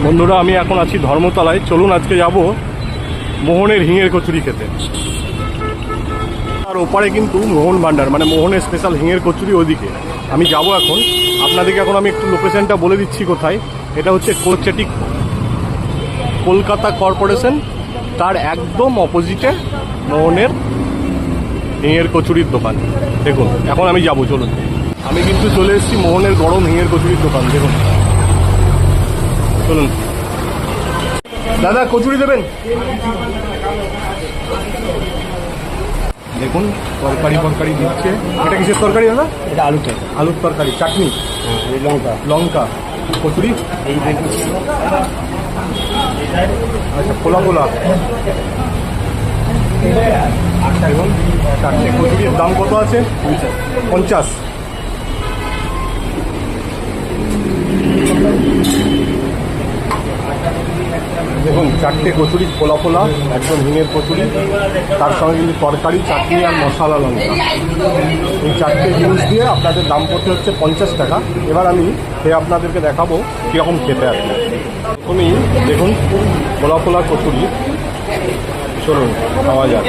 বন্ধুরা, আমি এখন আছি ধর্মতলায়। চলুন আজকে যাব মোহনের হিঙের কচুরি খেতে। আর ওপারে কিন্তু মোহন ভান্ডার, মানে মোহনের স্পেশাল হিঙের কচুরি, ওদিকে আমি যাব এখন। আপনাদেরকে এখন আমি একটু লোকেশনটা বলে দিচ্ছি কোথায়। এটা হচ্ছে কোচেটি কলকাতা কর্পোরেশন, তার একদম অপোজিটে মোহনের হিঙের কচুরির দোকান। দেখুন এখন আমি যাব, চলুন। আমি কিন্তু চলে এসেছি মোহনের গরম হিঙের কচুরির দোকান। দেখুন, চলুন। দাদা, কচুরি দেবেন? দেখুন তরকারি দিচ্ছে। এটা কিসের তরকারি দাদা? এটা আলুতে, আলুর তরকারি, চাটনি, লঙ্কা, কচুরি। আচ্ছা, ফোলা দেখুন, চারটে কচুরির দাম কত আছে? 50। দেখুন, চারটে কচুরি ফোলা একদম হিঙের কচুরি, তার সঙ্গে কিন্তু তরকারি, চাটনি আর মশলা লঙ্কা। এই চারটে জিনিস দিয়ে আপনাদের দাম পড়তে হচ্ছে 50 টাকা। এবার আমি খেয়ে আপনাদেরকে দেখাবো কীরকম খেতে আসবে। তুমি দেখুন, ফোলা কচুরি, চলুন খাওয়া যাক।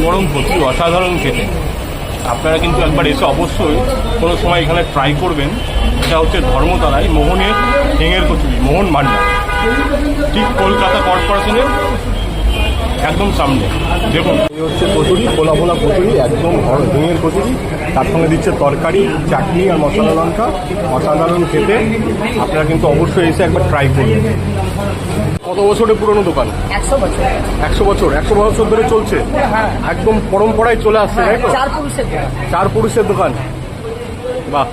গরম কচুরি অসাধারণ খেতে। আপনারা কিন্তু একবার এসে অবশ্যই কোনো সময় এখানে ট্রাই করবেন। এটা হচ্ছে ধর্মতলায় মোহনের হিঙের কচুরি, মোহন ভান্ডার, ঠিক কলকাতা কর্পোরেশনের একদম সামনে। দেখুন, এই হচ্ছে কচুরি, ফোলা কচুরি, একদম হিঙের কচুরি, তার সঙ্গে দিচ্ছে তরকারি, চাটনি আর মশলা লঙ্কা। অসাধারণ খেতে। আপনারা কিন্তু অবশ্যই এসে একবার ট্রাই করবেন। কত বছরের পুরনো দোকান? 100 বছর। 100 বছর? 100 বছর ধরে চলছে? একদম পরম্পরায় চলে আসছে, তাই তো? 4 পুরুষের দোকান। বাহ,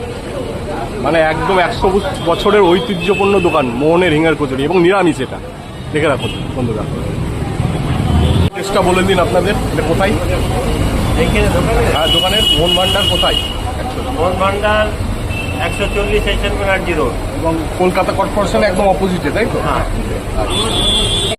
মানে একদম 100 বছরের ঐতিহ্যপূর্ণ দোকান মোহনের হিঙের কচুরি, এবং নিরামিষ। এটা দেখে রাখুন বন্ধুরা। চেষ্টা বলে দিন আপনাদের, এটা কোথায়? হ্যাঁ, দোকানের মোহন ভান্ডার কোথায়? মোহন ভান্ডার 140 8 রোড, এবং কলকাতা কর্পোরেশন একদম অপোজিটে, তাই তো? হ্যাঁ।